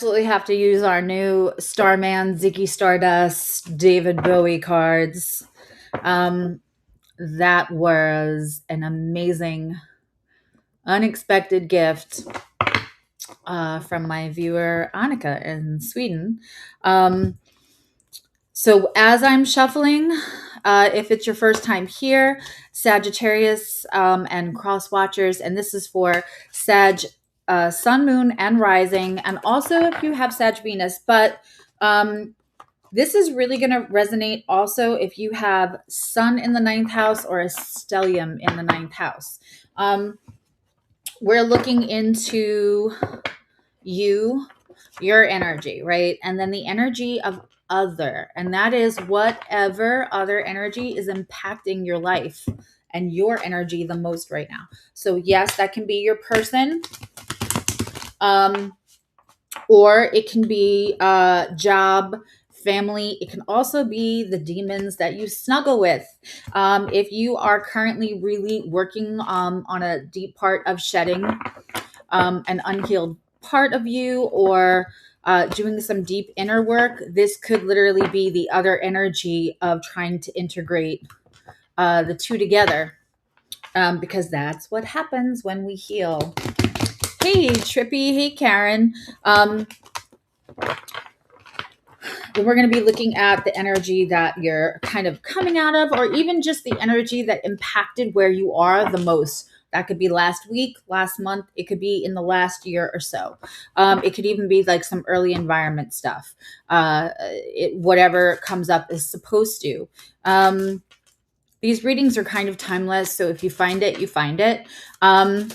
Absolutely have to use our new Starman, Ziggy Stardust, David Bowie cards. That was an amazing, unexpected gift from my viewer Annika in Sweden. So as I'm shuffling, if it's your first time here, Sagittarius and cross watchers, and this is for Sag, Sun, Moon, and Rising, and also if you have Sag Venus, but this is really going to resonate also if you have Sun in the ninth house or a stellium in the ninth house. We're looking into your energy, right? And then the energy of other, and that is whatever other energy is impacting your life and your energy the most right now. So yes, that can be your person, or it can be job, family. It can also be the demons that you snuggle with. If you are currently really working on a deep part of shedding an unhealed part of you, or doing some deep inner work, this could literally be the other energy of trying to integrate the two together, because that's what happens when we heal. Hey, Trippy. Hey, Karen. We're going to be looking at the energy that you're kind of coming out of, or even just the energy that impacted where you are the most. That could be last week, last month. It could be in the last year or so. It could even be like some early environment stuff. Whatever comes up is supposed to. These readings are kind of timeless. So if you find it, you find it. And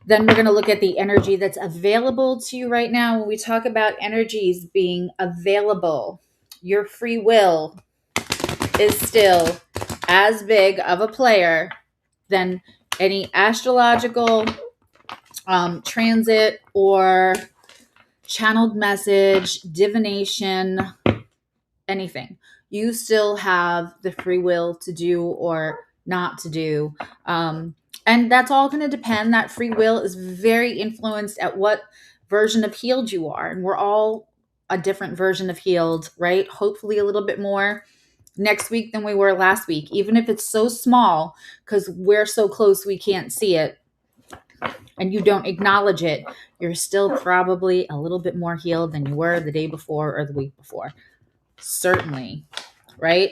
then we're going to look at the energy that's available to you right now. When we talk about energies being available, your free will is still as big of a player than any astrological transit or channeled message, divination, anything. You still have the free will to do or not to do. And that's all going to depend. That free will is very influenced at what version of healed you are. And we're all a different version of healed, right? Hopefully a little bit more next week than we were last week, even if it's so small, because we're so close we can't see it and you don't acknowledge it. You're still probably a little bit more healed than you were the day before or the week before. Certainly, right?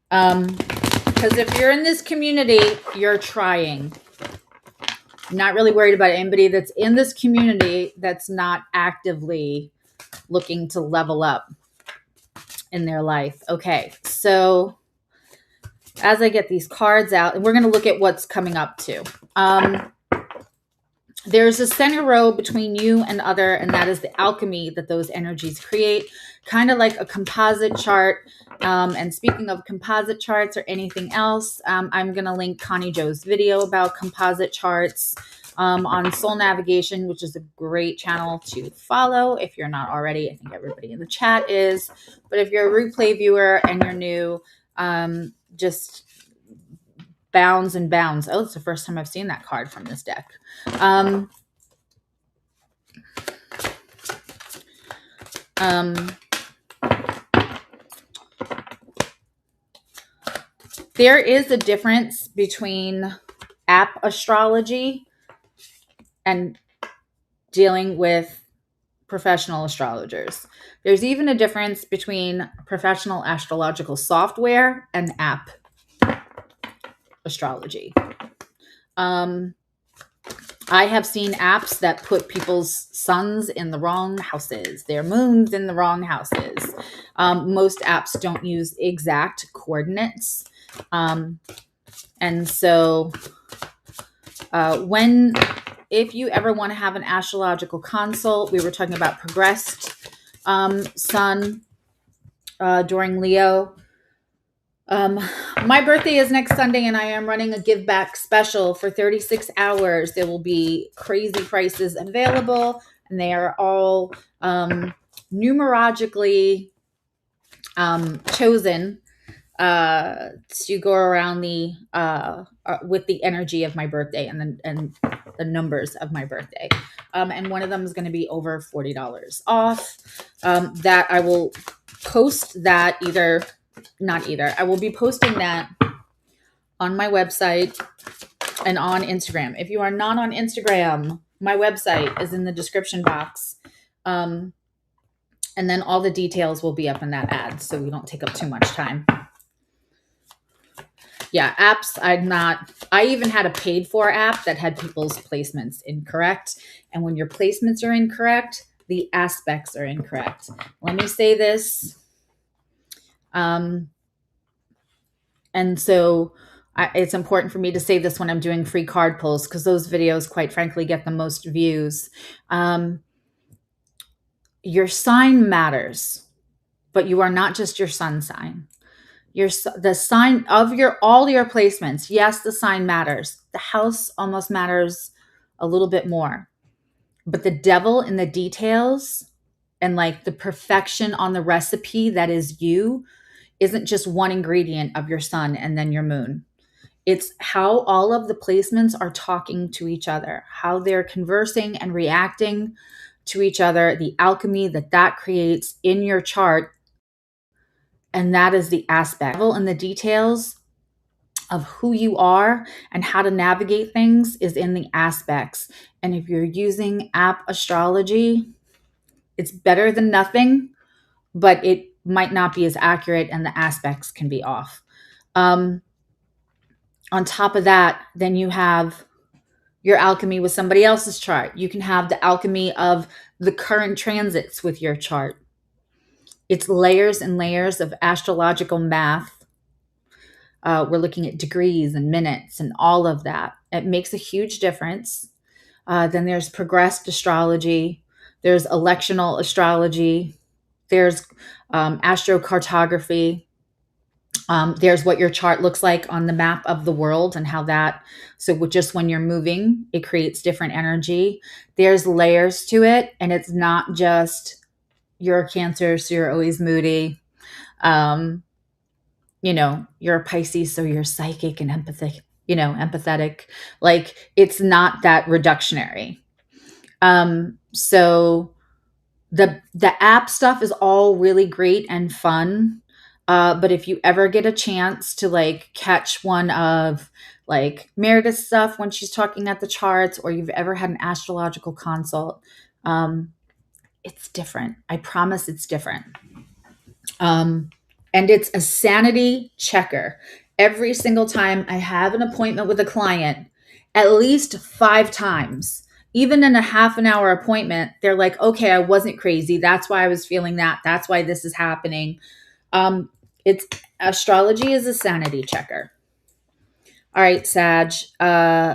Because if you're in this community, you're trying. I'm not really worried about anybody that's in this community that's not actively looking to level up in their life. Okay, so as I get these cards out, and we're going to look at what's coming up too. There's a center row between you and other, and that is the alchemy that those energies create, kind of like a composite chart. And speaking of composite charts or anything else, I'm going to link Connie Joe's video about composite charts on Soul Navigation, which is a great channel to follow if you're not already. I think everybody in the chat is. But if you're a replay viewer and you're new, just bounds and bounds. Oh, it's the first time I've seen that card from this deck. There is a difference between app astrology and dealing with professional astrologers. There's even a difference between professional astrological software and app astrology. I have seen apps that put people's suns in the wrong houses, their moons in the wrong houses. Most apps don't use exact coordinates. And so if you ever want to have an astrological consult, we were talking about progressed sun during Leo. My birthday is next Sunday, and I am running a give back special for 36 hours. There will be crazy prices available, and they are all numerologically chosen to go around the with the energy of my birthday and the numbers of my birthday. And one of them is going to be over $40 off. That I will post that I will be posting that on my website and on Instagram. If you are not on Instagram, my website is in the description box. And then all the details will be up in that ad, so we don't take up too much time. Yeah, apps, I even had a paid for app that had people's placements incorrect. And when your placements are incorrect, the aspects are incorrect. Let me say this. And so it's important for me to say this when I'm doing free card pulls, because those videos, quite frankly, get the most views. Your sign matters, but you are not just your sun sign. The sign of all your placements. Yes, the sign matters. The house almost matters a little bit more, but the devil in the details and like the perfection on the recipe that is you isn't just one ingredient of your sun and then your moon. It's how all of the placements are talking to each other, how they're conversing and reacting to each other, the alchemy that creates in your chart. And that is the aspect. And the details of who you are and how to navigate things is in the aspects. And if you're using app astrology, it's better than nothing, but it might not be as accurate and the aspects can be off. On top of that, then you have your alchemy with somebody else's chart. You can have the alchemy of the current transits with your chart. It's layers and layers of astrological math. We're looking at degrees and minutes and all of that. It makes a huge difference. Then there's progressed astrology. There's electional astrology. There's astrocartography. There's what your chart looks like on the map of the world and how that, so just when you're moving, it creates different energy. There's layers to it, and it's not just you're a Cancer, so you're always moody. You're a Pisces, so you're psychic and empathetic. Like, it's not that reductionary. So the app stuff is all really great and fun. But if you ever get a chance to like catch one of like Meredith's stuff when she's talking at the charts, or you've ever had an astrological consult, it's different. I promise it's different. And it's a sanity checker. Every single time I have an appointment with a client, at least 5 times, even in a half an hour appointment, they're like, okay, I wasn't crazy. That's why I was feeling that. That's why this is happening. Astrology is a sanity checker. All right, Sag,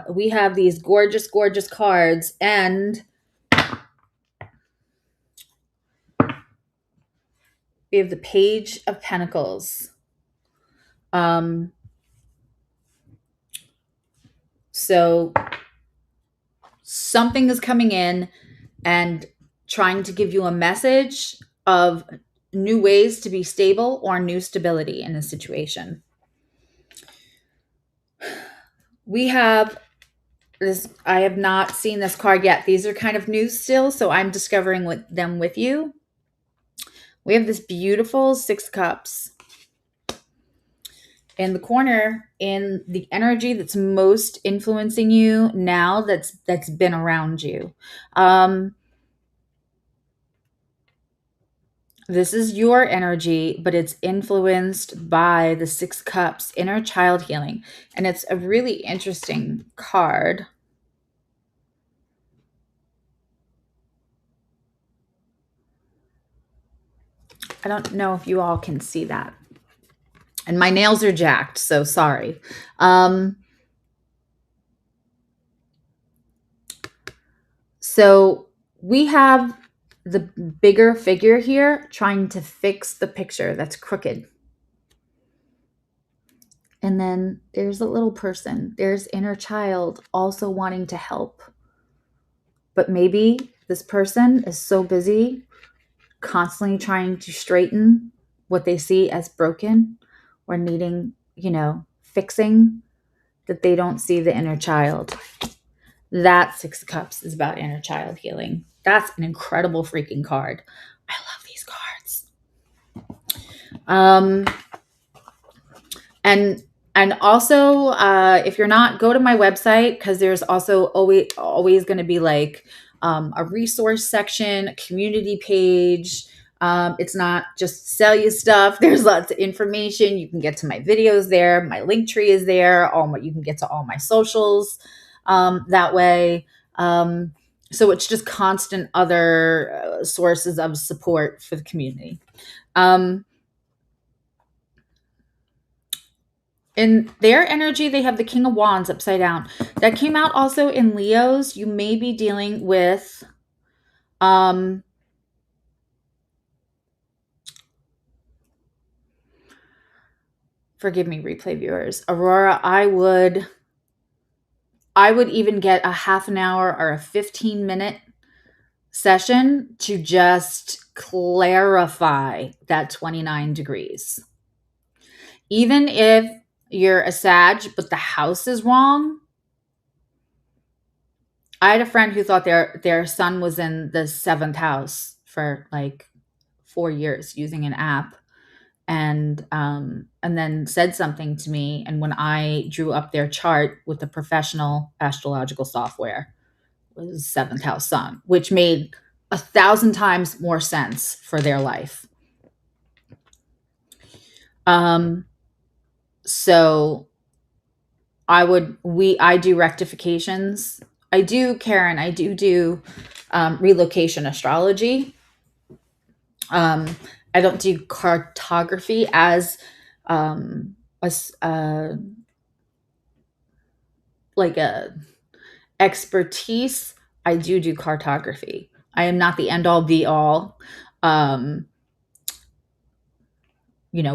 we have these gorgeous, gorgeous cards, and we have the Page of Pentacles. So something is coming in and trying to give you a message of new ways to be stable or new stability in a situation. We have this. I have not seen this card yet. These are kind of new still, so I'm discovering them with you. We have this beautiful 6 cups. In the corner, in the energy that's most influencing you now, that's been around you. This is your energy, but it's influenced by the 6 cups, inner child healing. And it's a really interesting card. I don't know if you all can see that. And my nails are jacked, so sorry. So we have the bigger figure here trying to fix the picture that's crooked. And then there's a little person. There's inner child also wanting to help. But maybe this person is so busy constantly trying to straighten what they see as broken, or needing, fixing, that they don't see the inner child. That Six of Cups is about inner child healing. That's an incredible freaking card. I love these cards. And also, if you're not, go to my website, because there's also always going to be like a resource section, a community page. It's not just sell you stuff. There's lots of information. You can get to my videos there. My link tree is there. You can get to all my socials that way. So it's just constant other sources of support for the community. In their energy, they have the King of Wands upside down. That came out also in Leo's. You may be dealing with forgive me, replay viewers. Aurora, I would even get a half an hour or a 15-minute session to just clarify that 29 degrees. Even if you're a Sag, but the house is wrong. I had a friend who thought their son was in the 7th house for like 4 years using an app, and then said something to me. And when I drew up their chart with the professional astrological software, it was 7th house sun, which made 1,000 times more sense for their life. So I do rectifications. I do, Karen, I do relocation astrology. I don't do cartography as like a expertise. I do cartography. I am not the end all be all,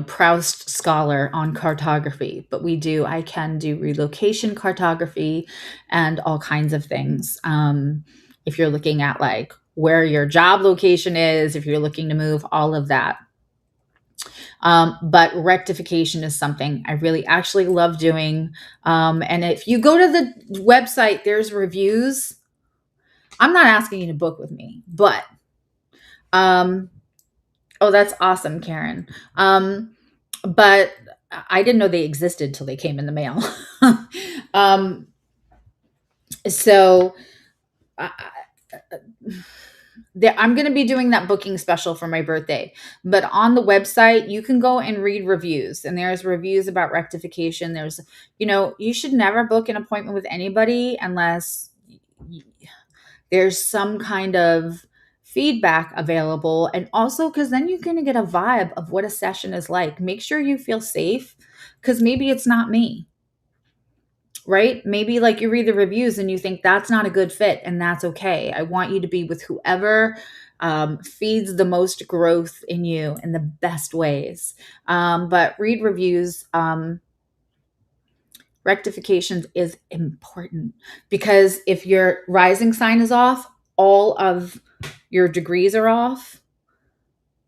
Proust scholar on cartography, but I can do relocation cartography and all kinds of things. If you're looking at like where your job location is, if you're looking to move, all of that. But rectification is something I really actually love doing. And if you go to the website, there's reviews. I'm not asking you to book with me, but oh, that's awesome, Karen. But I didn't know they existed till they came in the mail. So I'm going to be doing that booking special for my birthday, but on the website, you can go and read reviews, and there's reviews about rectification. There's, you should never book an appointment with anybody unless there's some kind of feedback available. And also because then you're going to get a vibe of what a session is like. Make sure you feel safe, because maybe it's not me. Right? Maybe like you read the reviews and you think that's not a good fit, and that's okay. I want you to be with whoever feeds the most growth in you in the best ways. But read reviews. Rectifications is important, because if your rising sign is off, all of your degrees are off.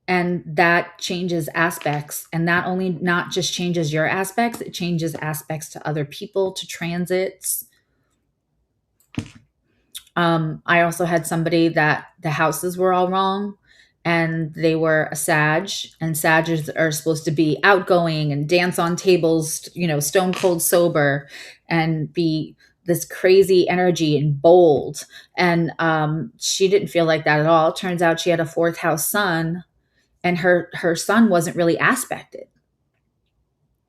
And that changes aspects. And that only not just changes your aspects, it changes aspects to other people, to transits. I also had somebody that the houses were all wrong, and they were a Sag, and Sagittarius are supposed to be outgoing and dance on tables, stone cold sober, and be this crazy energy and bold. And she didn't feel like that at all. It turns out she had a 4th house sun, and her sun wasn't really aspected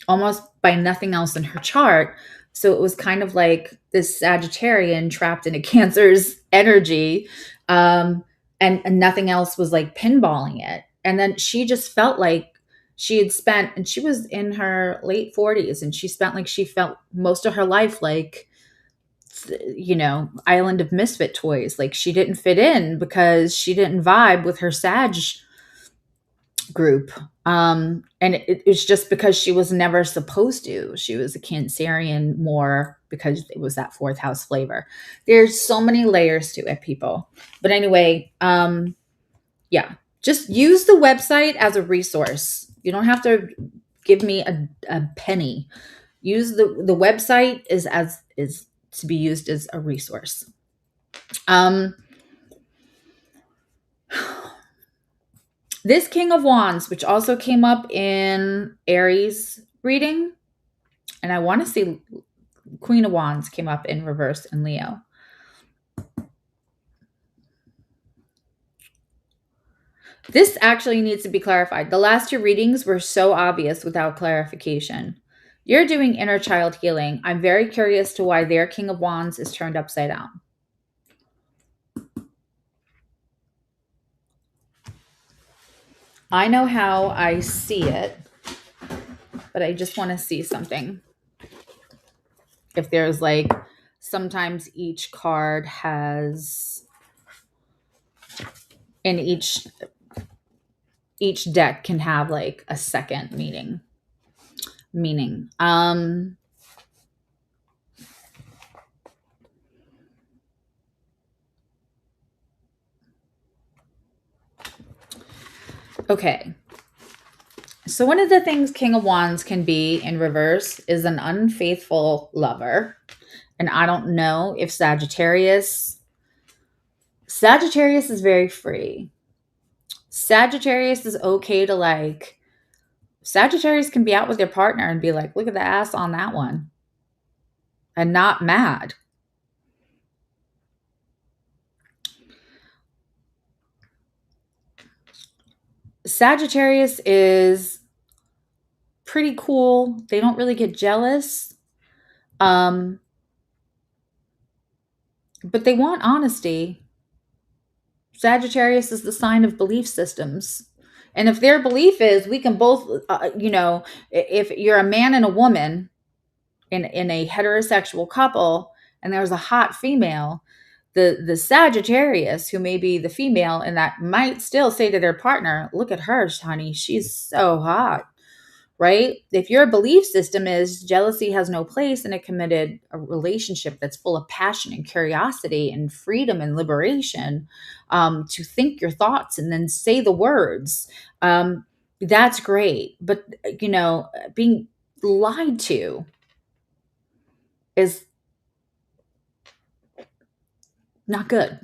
almost by nothing else in her chart. So it was kind of like this Sagittarian trapped in a Cancer's energy, and nothing else was like pinballing it. And then she just felt like she had spent, and she was in her late 40s, and she felt most of her life like, Island of Misfit toys. Like she didn't fit in because she didn't vibe with her Sag group. And it was just because she was never supposed to. She was a Cancerian more because it was that 4th house flavor. There's so many layers to it, people. But anyway, yeah, just use the website as a resource. You don't have to give me a penny. Use the website is to be used as a resource. This King of Wands, which also came up in Aries reading, and I want to see Queen of Wands came up in reverse in Leo. This actually needs to be clarified. The last two readings were so obvious without clarification. You're doing inner child healing. I'm very curious to why their King of Wands is turned upside down. I know how I see it, but I just want to see something. If there's like, sometimes each card has, in each deck can have like a second meaning. Okay. So one of the things King of Wands can be in reverse is an unfaithful lover. And I don't know if Sagittarius is very free. Sagittarius is okay to like, Sagittarius can be out with their partner and be like, look at the ass on that one, and not mad. Sagittarius is pretty cool. They don't really get jealous. But they want honesty. Sagittarius is the sign of belief systems. And if their belief is we can both, if you're a man and a woman in a heterosexual couple and there's a hot female, the Sagittarius, who may be the female, and that might still say to their partner, look at her, honey, she's so hot, right? If your belief system is jealousy has no place in a committed relationship that's full of passion and curiosity and freedom and liberation, to think your thoughts and then say the words, that's great. But, being lied to is not good.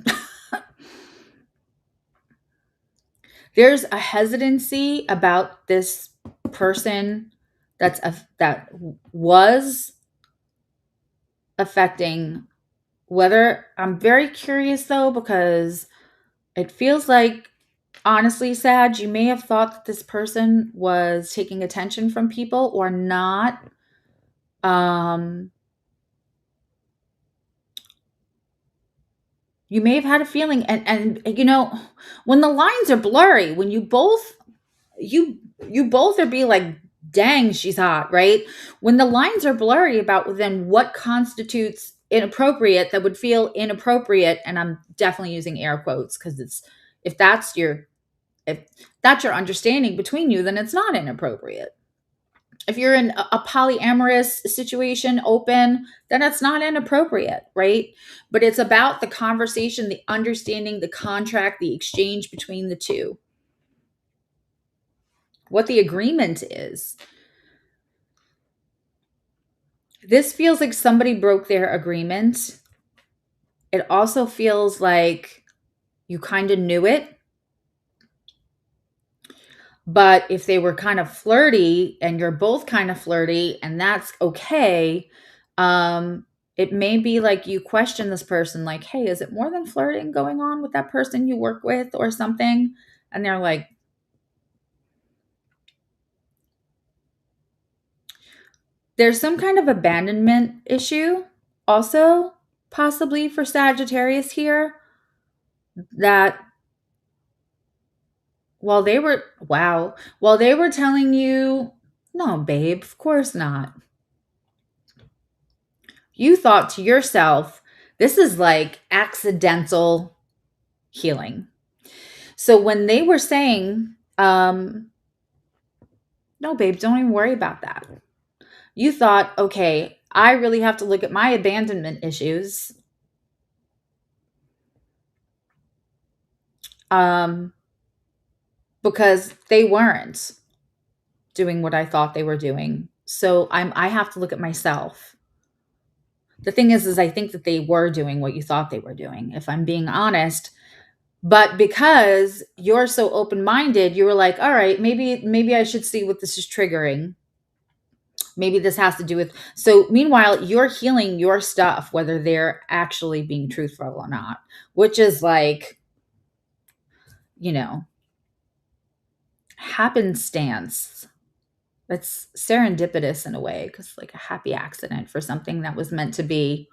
There's a hesitancy about this person that was affecting, whether, I'm very curious though, because it feels like, honestly, Sag, you may have thought that this person was taking attention from people or not. You may have had a feeling, and when the lines are blurry, when you both are being like, dang, she's hot, right? When the lines are blurry about then what constitutes inappropriate, that would feel inappropriate, and I'm definitely using air quotes because it's, if that's your understanding between you, then it's not inappropriate. If you're in a polyamorous situation, open, then it's not inappropriate, right? But it's about the conversation, the understanding, the contract, the exchange between the two, what the agreement is. This feels like somebody broke their agreement. It also feels like you kind of knew it. But if they were kind of flirty and you're both kind of flirty and that's okay, it may be like you question this person, like, hey, is it more than flirting going on with that person you work with or something? And they're like, there's some kind of abandonment issue also, possibly for Sagittarius here, that while they were telling you, no, babe, of course not, you thought to yourself, this is like accidental healing. So when they were saying, no, babe, don't even worry about that, you thought, okay, I really have to look at my abandonment issues. Because they weren't. doing what I thought they were doing. So I have to look at myself. The thing is I think that they were doing what you thought they were doing, if I'm being honest. But because you're so open-minded, you were like, all right, maybe I should see what this is triggering. Maybe this has to do with. So meanwhile, you're healing your stuff, whether they're actually being truthful or not, which is like, happenstance. That's serendipitous in a way, because like a happy accident for something that was meant to be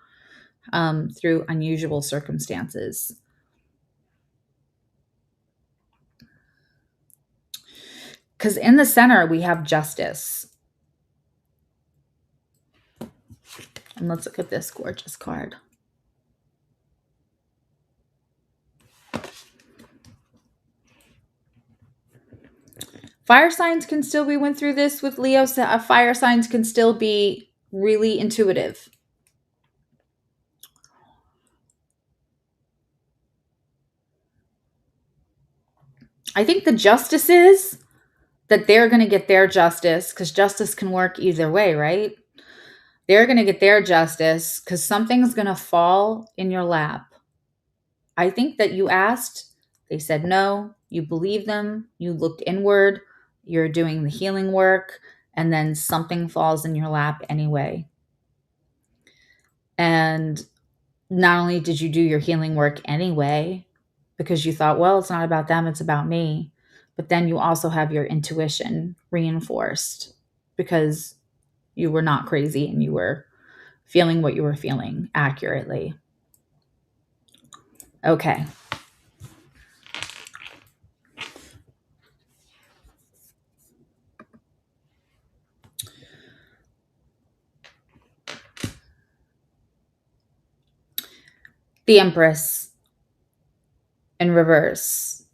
through unusual circumstances. Because in the center, we have justice. And let's look at this gorgeous card. Fire signs can still, we went through this with Leo, fire signs can still be really intuitive. I think the justice is that they're going to get their justice, because justice can work either way, right? They're going to get their justice because something's going to fall in your lap. I think that you asked, they said no, you believe them, you looked inward, you're doing the healing work, and then something falls in your lap anyway. And not only did you do your healing work anyway, because you thought, well, it's not about them, it's about me. But then you also have your intuition reinforced because you were not crazy and you were feeling what you were feeling accurately. Okay. The Empress in reverse,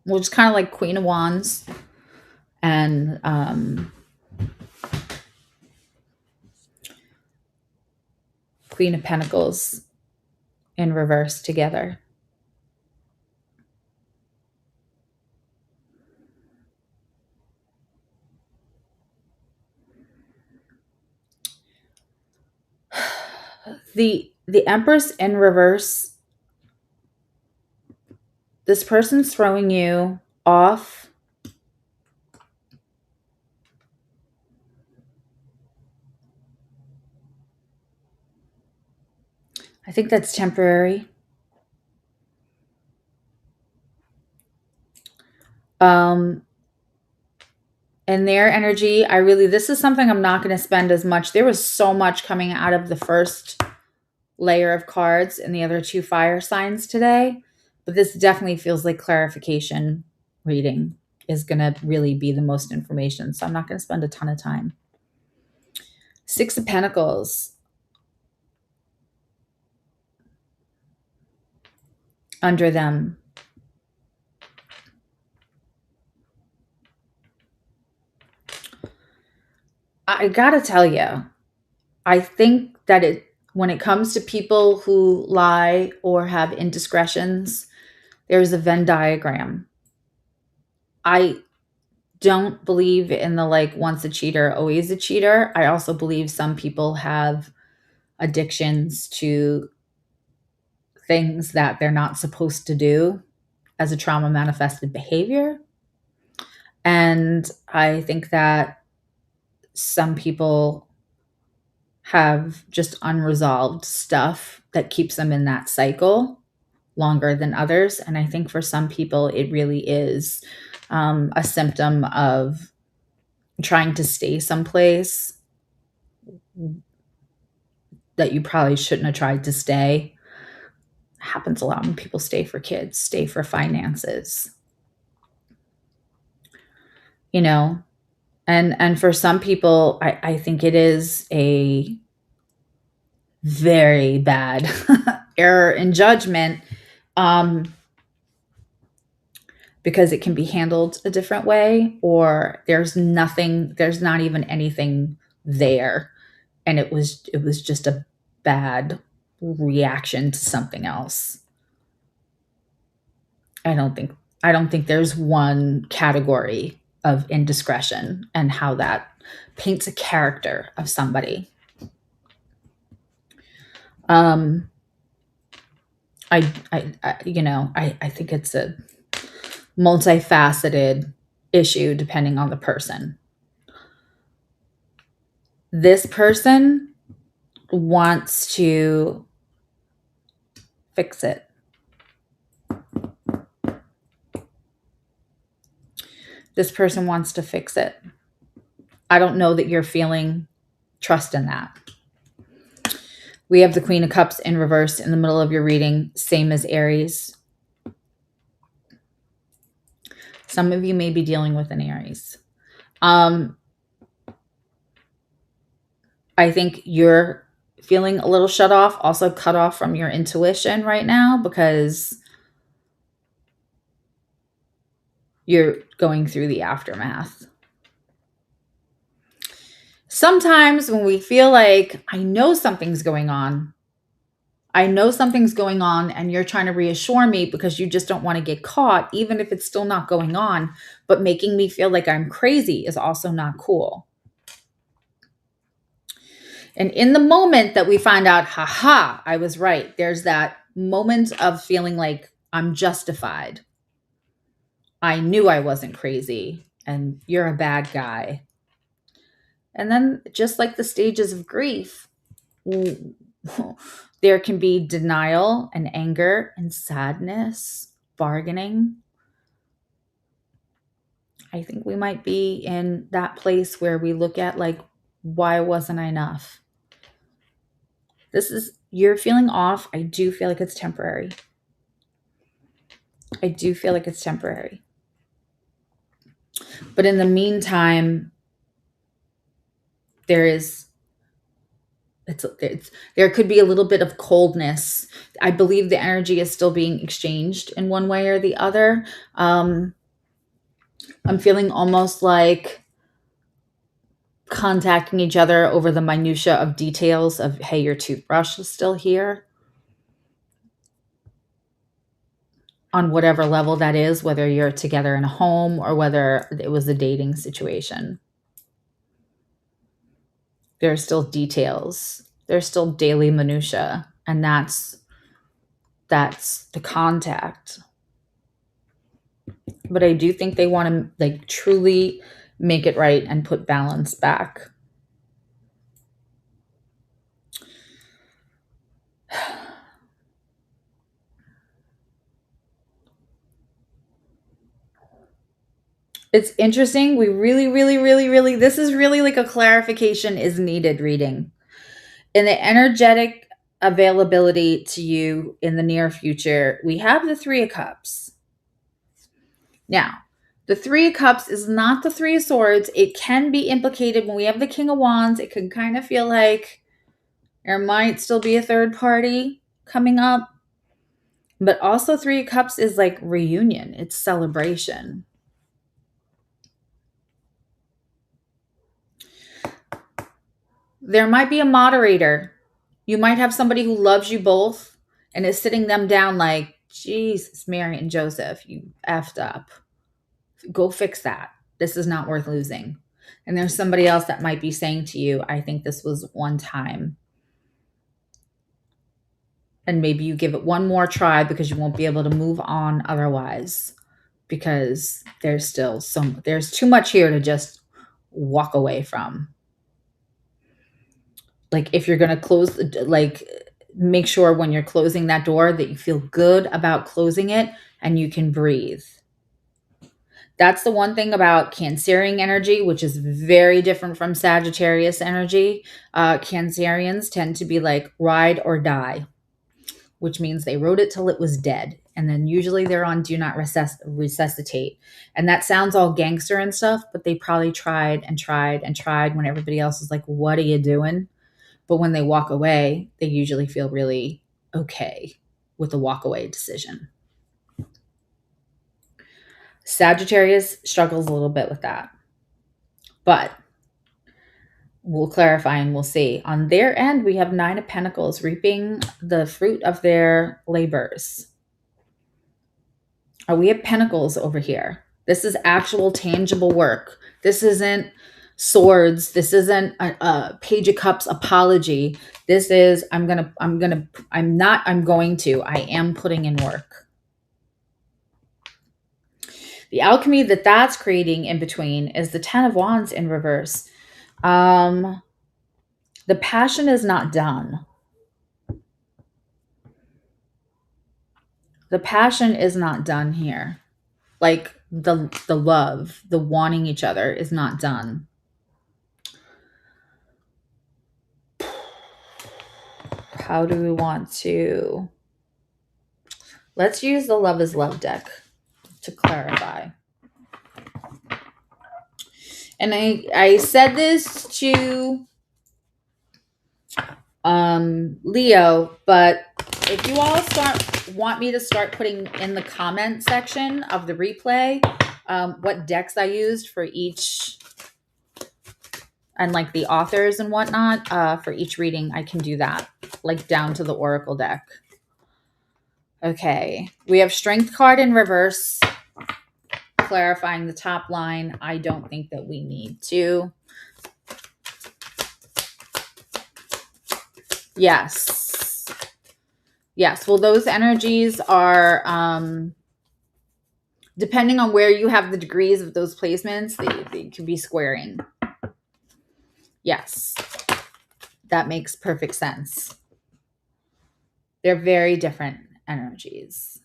which is kind of like Queen of Wands and Queen of Pentacles in reverse together. The Empress in reverse, this person's throwing you off. I think that's temporary. In their energy, this is something I'm not going to spend as much. There was so much coming out of the first layer of cards and the other two fire signs today, but this definitely feels like clarification reading is going to really be the most information. So I'm not going to spend a ton of time. Six of Pentacles under them. I gotta tell you, I think that when it comes to people who lie or have indiscretions, there's a Venn diagram. I don't believe in the like once a cheater, always a cheater. I also believe some people have addictions to things that they're not supposed to do as a trauma manifested behavior. And I think that some people have just unresolved stuff that keeps them in that cycle longer than others. And I think for some people, it really is a symptom of trying to stay someplace that you probably shouldn't have tried to stay. It happens a lot when people stay for kids, stay for finances, and for some people, I think it is a very bad error in judgment, because it can be handled a different way, or there's not even anything there. And it was just a bad reaction to something else. I don't think I don't think there's one category of indiscretion and how that paints a character of somebody. I think it's a multifaceted issue depending on the person. This person wants to fix it. This person wants to fix it. I don't know that you're feeling trust in that. We have the Queen of Cups in reverse in the middle of your reading, same as Aries. Some of you may be dealing with an Aries. I think you're feeling a little shut off, also cut off from your intuition right now because you're going through the aftermath. Sometimes when we feel like, I know something's going on, and you're trying to reassure me because you just don't want to get caught, even if it's still not going on, but making me feel like I'm crazy is also not cool. And in the moment that we find out, haha, I was right, there's that moment of feeling like I'm justified. I knew I wasn't crazy and you're a bad guy. And then just like the stages of grief, there can be denial and anger and sadness, bargaining. I think we might be in that place where we look at like, why wasn't I enough? You're feeling off. I do feel like it's temporary. But in the meantime, there could be a little bit of coldness. I believe the energy is still being exchanged in one way or the other. I'm feeling almost like contacting each other over the minutia of details of, hey, your toothbrush is still here. On whatever level that is, whether you're together in a home or whether it was a dating situation. There are still details. There's still daily minutia, and that's the contact. But I do think they want to like truly make it right and put balance back. It's interesting. We really, this is really like a clarification is needed reading. In the energetic availability to you in the near future, we have the Three of Cups. Now, the Three of Cups is not the Three of Swords. It can be implicated when we have the King of Wands. It can kind of feel like there might still be a third party coming up. But also Three of Cups is like reunion. It's celebration. There might be a moderator. You might have somebody who loves you both and is sitting them down like, Jesus, Mary and Joseph, you effed up. Go fix that. This is not worth losing. And there's somebody else that might be saying to you, I think this was one time. And maybe you give it one more try because you won't be able to move on otherwise, because there's too much here to just walk away from. Like if you're going to close, like make sure when you're closing that door that you feel good about closing it and you can breathe. That's the one thing about Cancerian energy, which is very different from Sagittarius energy. Cancerians tend to be like ride or die, which means they rode it till it was dead. And then usually they're on do not resuscitate. And that sounds all gangster and stuff, but they probably tried when everybody else is like, what are you doing? But when they walk away, they usually feel really okay with the walk away decision. Sagittarius struggles a little bit with that. But we'll clarify and we'll see. On their end, we have Nine of Pentacles reaping the fruit of their labors. Oh, we have pentacles over here. This is actual tangible work. This isn't swords. This isn't a page of cups apology. This is, I am putting in work. The alchemy that's creating in between is the 10 of Wands in reverse. The passion is not done. The passion is not done here. Like the love, the wanting each other is not done. How do we want to? Let's use the Love is Love deck to clarify. And I said this to Leo, but if you all want me to start putting in the comment section of the replay what decks I used for each, and like the authors and whatnot for each reading, I can do that, like down to the Oracle deck. Okay, we have Strength card in reverse, clarifying the top line. I don't think that we need to. Yes. Well, those energies are, depending on where you have the degrees of those placements, they can be squaring. Yes. That makes perfect sense. They're very different energies.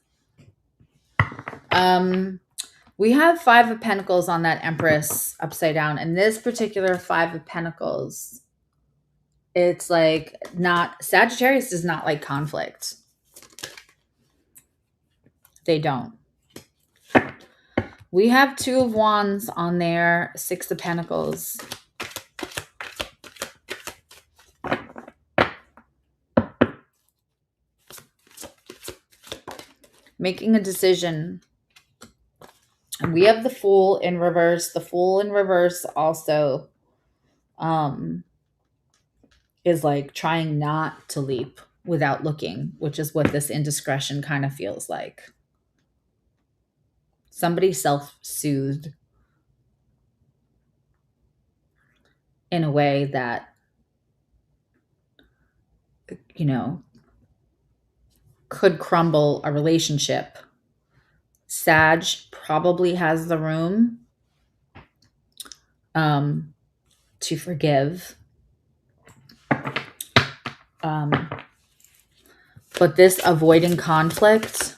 We have 5 of Pentacles on that Empress upside down. And this particular 5 of Pentacles, it's like Sagittarius does not like conflict. They don't. We have 2 of Wands on there, 6 of Pentacles. Making a decision. And we have the Fool in reverse. The Fool in reverse also is like trying not to leap without looking, which is what this indiscretion kind of feels like. Somebody self-soothed in a way that, you know, could crumble a relationship. Sag probably has the room to forgive. But this avoiding conflict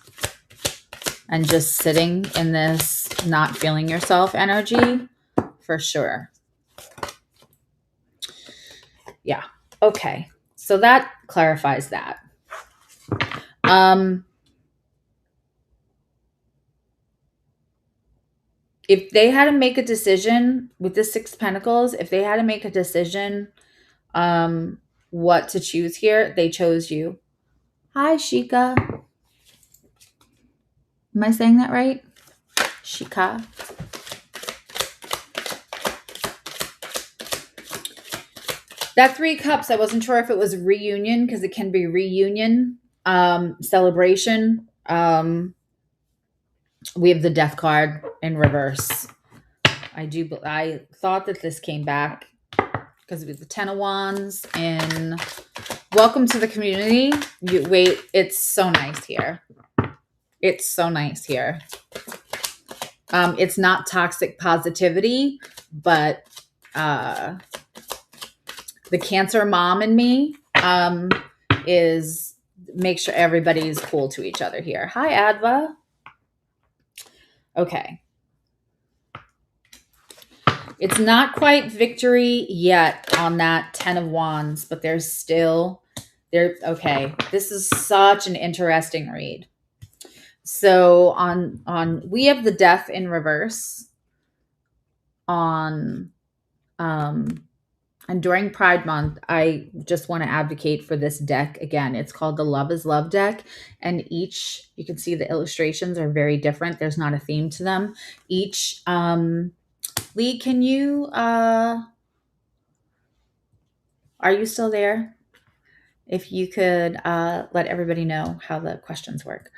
and just sitting in this not feeling yourself energy, for sure. Yeah. Okay. So that clarifies that. If they had to make a decision with the 6 Pentacles, if they had to make a decision what to choose here, they chose you. Hi, Shika. Am I saying that right? Shika. That 3 Cups, I wasn't sure if it was reunion, because it can be reunion, celebration. We have the Death card in reverse. I thought that this came back because we have the 10 of Wands and welcome to the community. It's so nice here. It's so nice here. It's not toxic positivity, but the Cancer mom in me is make sure everybody's cool to each other here. Hi, Adva. Okay. It's not quite victory yet on that 10 of Wands, but there's still there. Okay. This is such an interesting read. So on we have the Death in reverse on and during Pride Month, I just want to advocate for this deck again. It's called the Love is Love deck. And each, you can see the illustrations are very different. There's not a theme to them. Each, Lee, can you, are you still there? If you could let everybody know how the questions work.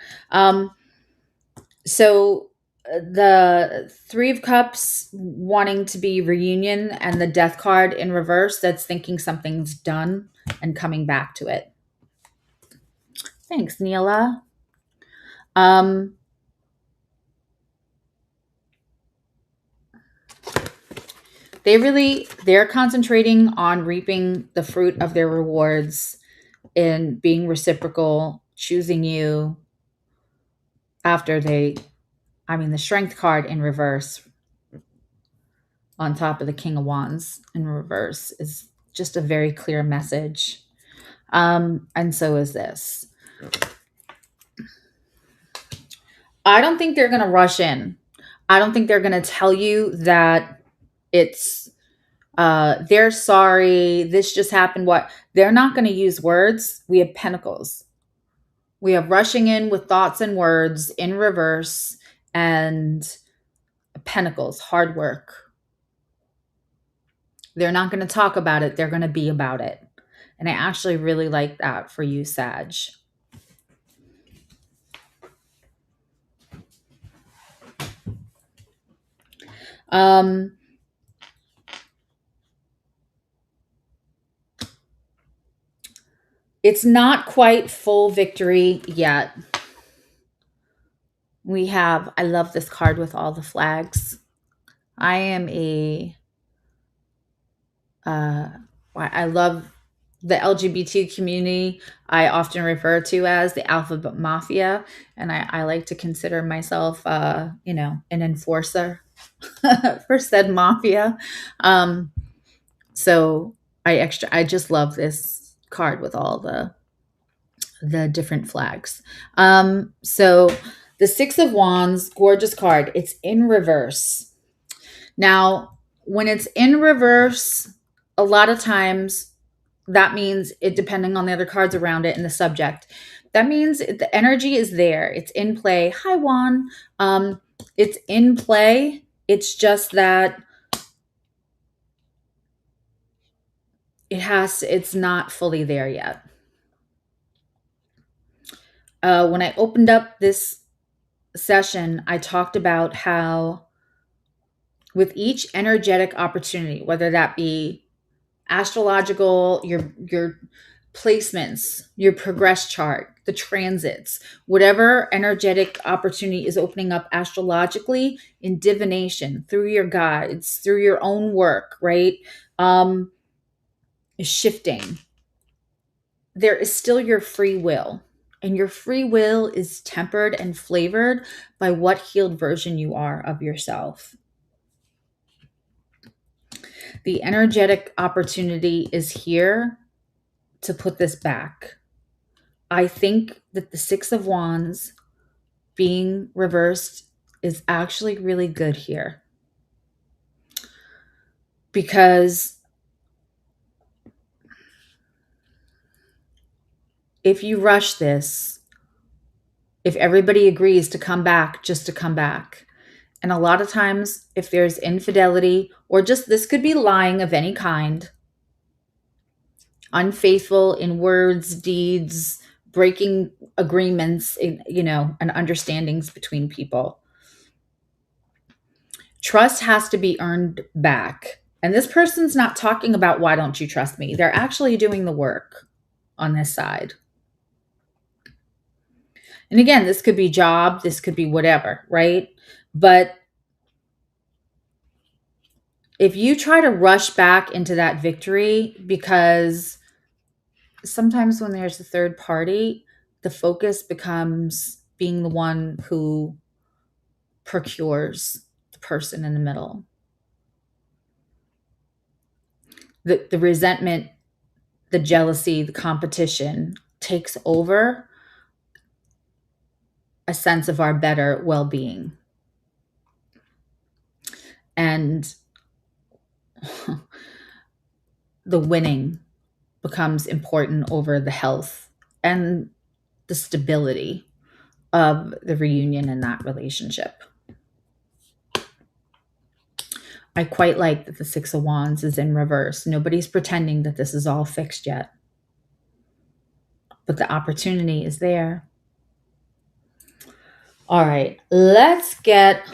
So the Three of Cups wanting to be reunion, and the Death card in reverse, that's thinking something's done and coming back to it. Thanks, Neela. Um, they're concentrating on reaping the fruit of their rewards and being reciprocal, choosing you after the Strength card in reverse on top of the King of Wands in reverse is just a very clear message. And so is this. I don't think they're going to rush in. I don't think they're going to tell you that it's they're sorry, this just happened. What? They're not going to use words. We have pentacles. We have rushing in with thoughts and words in reverse, and pentacles, hard work. They're not going to talk about it. They're going to be about it. And I actually really like that for you, Sag. It's not quite full victory yet. I love this card with all the flags. I am I love the LGBT community. I often refer to as the alphabet mafia, and I like to consider myself, an enforcer for said mafia. So I just love this card with all the different flags. So the Six of Wands, gorgeous card. It's in reverse. Now, when it's in reverse, a lot of times that means it, depending on the other cards around it and the subject, that means the energy is there. It's in play. Hi, Juan. It's in play. It's just that it's not fully there yet. When I opened up this session, I talked about how with each energetic opportunity, whether that be astrological, your placements, your progress chart, the transits, whatever energetic opportunity is opening up astrologically in divination, through your guides, through your own work, right? Is shifting. There is still your free will. And your free will is tempered and flavored by what healed version you are of yourself. The energetic opportunity is here to put this back. I think that the Six of Wands being reversed is actually really good here. Because if you rush this, if everybody agrees to come back just to come back, and a lot of times if there's infidelity, or just this could be lying of any kind, unfaithful in words, deeds, breaking agreements, and understandings between people. Trust has to be earned back. And this person's not talking about why don't you trust me? They're actually doing the work on this side. And again, this could be job, this could be whatever, right? But if you try to rush back into that victory, because sometimes when there's a third party, the focus becomes being the one who procures the person in the middle. The resentment, the jealousy, the competition takes over a sense of our better well-being. And the winning becomes important over the health and the stability of the reunion in that relationship. I quite like that the Six of Wands is in reverse. Nobody's pretending that this is all fixed yet. But the opportunity is there. All right, let's get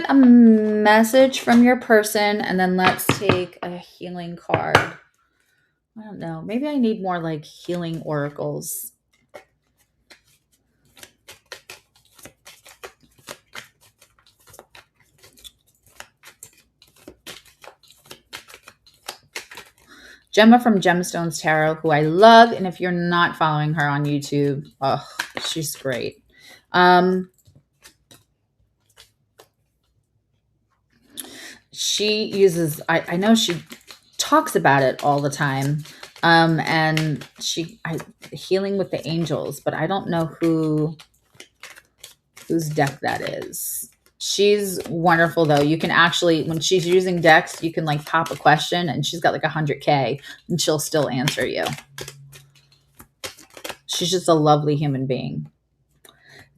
a message from your person, and then let's take a healing card. I don't know. Maybe I need more like healing oracles. Gemma from Gemstones Tarot, who I love. And if you're not following her on YouTube, oh, she's great. She uses, I know she talks about it all the time. And healing with the angels, but I don't know whose deck that is. She's wonderful though. You can actually, when she's using decks, you can like pop a question and she's got like 100K and she'll still answer you. She's just a lovely human being.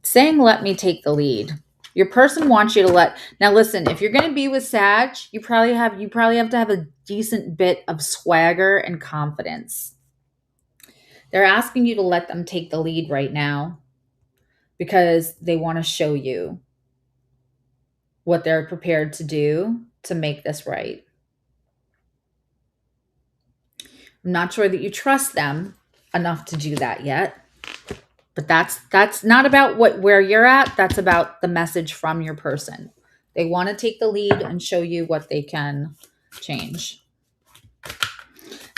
Saying, let me take the lead. Your person wants you to now listen, if you're going to be with Sag, you probably have to have a decent bit of swagger and confidence. They're asking you to let them take the lead right now because they want to show you what they're prepared to do to make this right. I'm not sure that you trust them enough to do that yet, but that's not about where you're at. That's about the message from your person. They want to take the lead and show you what they can change.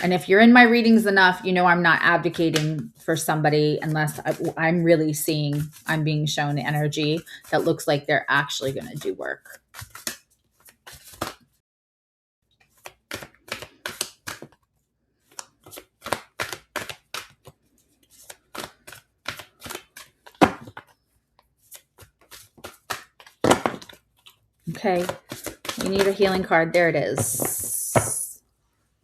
And if you're in my readings enough, you know I'm not advocating for somebody unless I'm really seeing, I'm being shown energy that looks like they're actually going to do work. Okay, we need a healing card. There it is.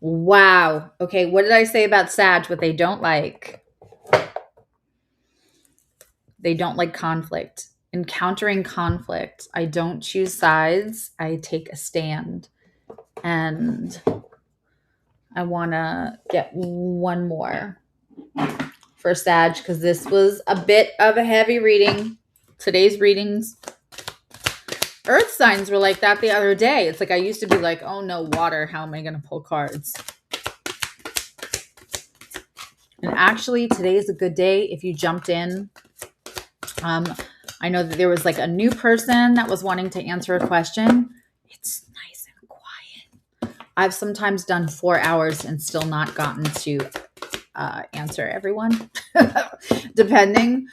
Wow. Okay, what did I say about Sag? What they don't like? They don't like conflict. Encountering conflict. I don't choose sides. I take a stand. And I want to get one more for Sag because this was a bit of a heavy reading. Today's readings. Earth signs were like that the other day. It's like I used to be like, oh no, water. How am I going to pull cards? And actually, today is a good day if you jumped in. I know that there was like a new person that was wanting to answer a question. It's nice and quiet. I've sometimes done 4 hours and still not gotten to answer everyone, depending.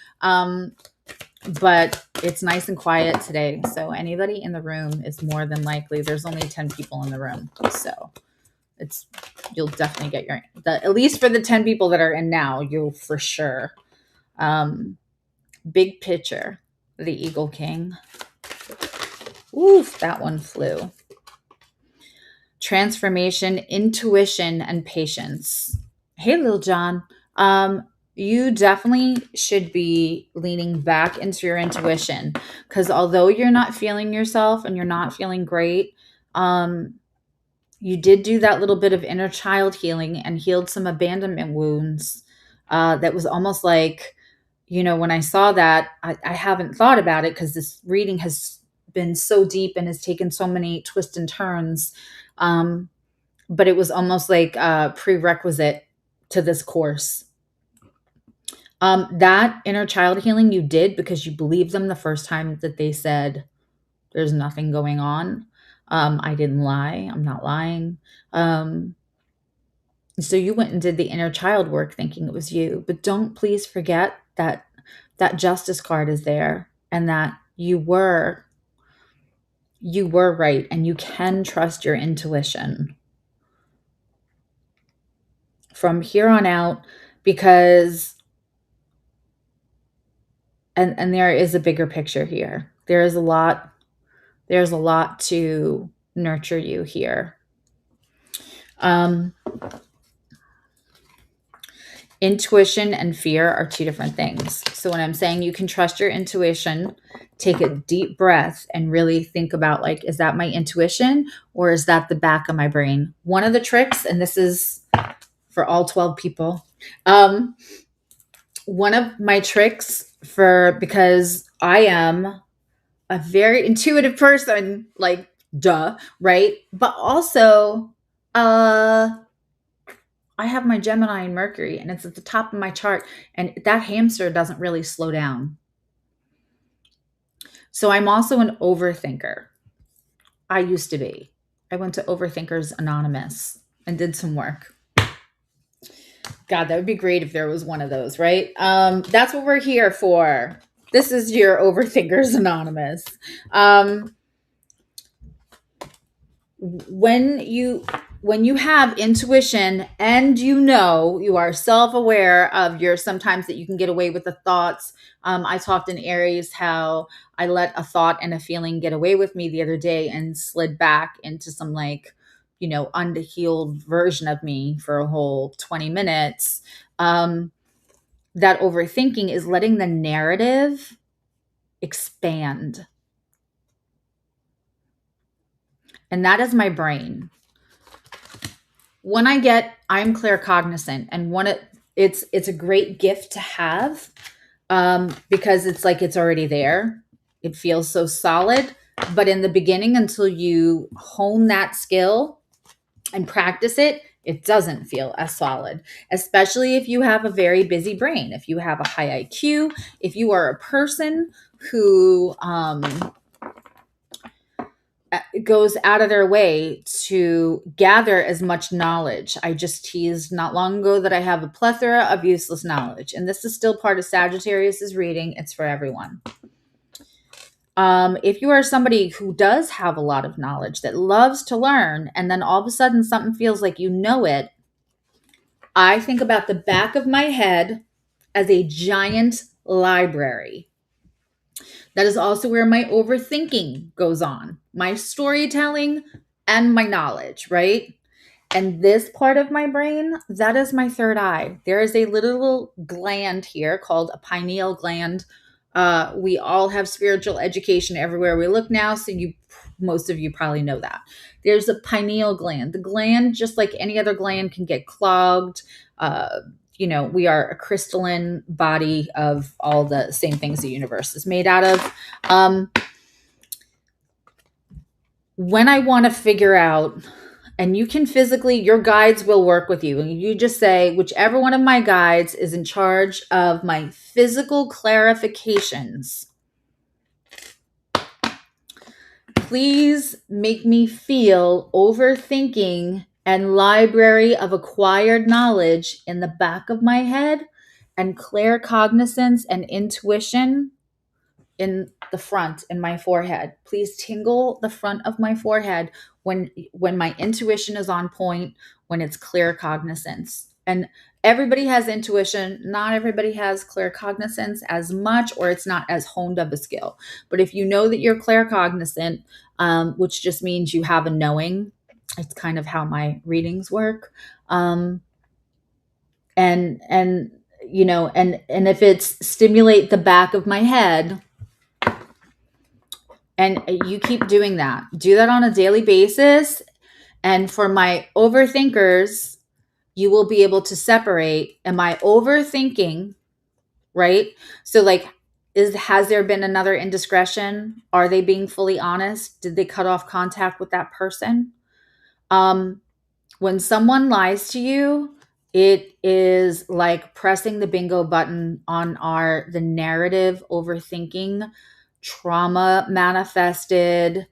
But it's nice and quiet today. So anybody in the room is more than likely. There's only 10 people in the room. So you'll definitely get at least for the 10 people that are in now, you'll for sure. Big picture, the Eagle King. Oof, that one flew. Transformation, intuition, and patience. Hey, Lil John. You definitely should be leaning back into your intuition because although you're not feeling yourself and you're not feeling great, you did do that little bit of inner child healing and healed some abandonment wounds. That was almost like, when I saw that, I haven't thought about it because this reading has been so deep and has taken so many twists and turns. But it was almost like a prerequisite to this course. That inner child healing you did because you believed them the first time that they said there's nothing going on. I didn't lie. I'm not lying. So you went and did the inner child work thinking it was you, but don't please forget that justice card is there and that you were right and you can trust your intuition from here on out because and there is a bigger picture here. There's a lot to nurture you here. Intuition and fear are two different things. So when I'm saying you can trust your intuition, take a deep breath and really think about like, is that my intuition or is that the back of my brain? One of the tricks, and this is for all 12 people. One of my tricks because I am a very intuitive person, like, duh, right? But also, I have my Gemini and Mercury, and it's at the top of my chart, and that hamster doesn't really slow down. So I'm also an overthinker. I used to be. I went to Overthinkers Anonymous and did some work. God, that would be great if there was one of those, right? That's what we're here for. This is your Overthinkers Anonymous. When you have intuition and you are self-aware of sometimes that you can get away with the thoughts. I talked in Aries how I let a thought and a feeling get away with me the other day and slid back into some unhealed version of me for a whole 20 minutes. That overthinking is letting the narrative expand. And that is my brain. When I'm claircognizant, and it's a great gift to have, because it's like it's already there. It feels so solid. But in the beginning, until you hone that skill and practice it, it doesn't feel as solid, especially if you have a very busy brain, if you have a high IQ, if you are a person who goes out of their way to gather as much knowledge. I just teased not long ago that I have a plethora of useless knowledge, and this is still part of Sagittarius's reading. It's for everyone. If you are somebody who does have a lot of knowledge, that loves to learn, and then all of a sudden something feels like you know it, I think about the back of my head as a giant library. That is also where my overthinking goes on, my storytelling and my knowledge, right? And this part of my brain, that is my third eye. There is a little gland here called a pineal gland. We all have spiritual education everywhere we look now, so most of you probably know that. There's a pineal gland. The gland, just like any other gland, can get clogged. We are a crystalline body of all the same things the universe is made out of. When I want to figure out, and you can physically, your guides will work with you. And you just say, whichever one of my guides is in charge of my physical clarifications, please make me feel overthinking and library of acquired knowledge in the back of my head, and claircognizance and intuition in the front, in my forehead. Please tingle the front of my forehead when my intuition is on point, when it's claircognizance. And everybody has intuition. Not everybody has claircognizance as much, or it's not as honed of a skill. But if you know that you're claircognizant, which just means you have a knowing, it's kind of how my readings work. And if it's stimulate the back of my head, and you keep doing that, do that on a daily basis. And for my overthinkers, you will be able to separate, am I overthinking, right? So has there been another indiscretion? Are they being fully honest? Did they cut off contact with that person? When someone lies to you, it is like pressing the bingo button on the narrative overthinking, trauma manifested,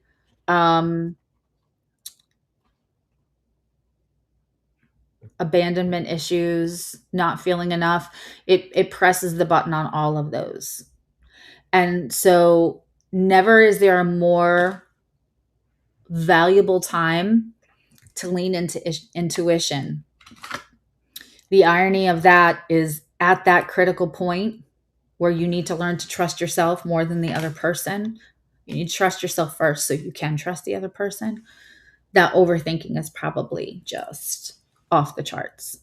abandonment issues, not feeling enough. It presses the button on all of those. And so never is there a more valuable time to lean into intuition. The irony of that is, at that critical point where you need to learn to trust yourself more than the other person, you need to trust yourself first so you can trust the other person. That overthinking is probably just off the charts.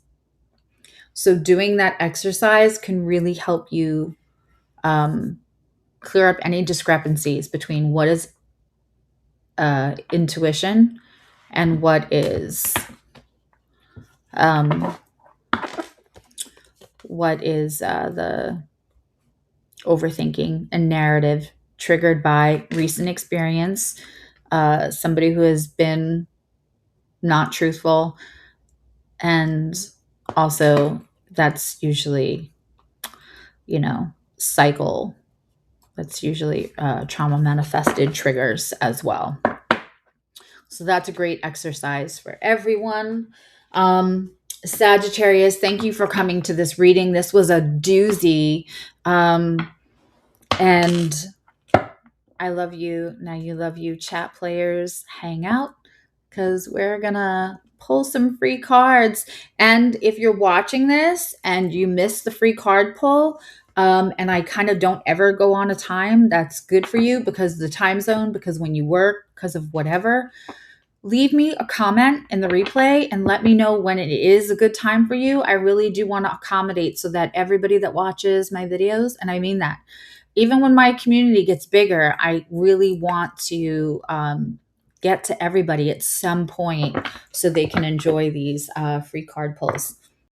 So doing that exercise can really help you clear up any discrepancies between what is intuition and what is what is the overthinking and narrative triggered by recent experience, somebody who has been not truthful, and also that's usually, cycle. That's usually trauma manifested triggers as well. So that's a great exercise for everyone. Sagittarius, thank you for coming to this reading. This was a doozy. And I love you. Now you love you. Chat players, hang out because we're going to pull some free cards. And if you're watching this and you miss the free card pull, and I kind of don't ever go on a time, that's good for you because of the time zone, because when you work, because of whatever, leave me a comment in the replay and let me know when it is a good time for you. I really do want to accommodate so that everybody that watches my videos, and I mean that, even when my community gets bigger, I really want to get to everybody at some point so they can enjoy these free card pulls.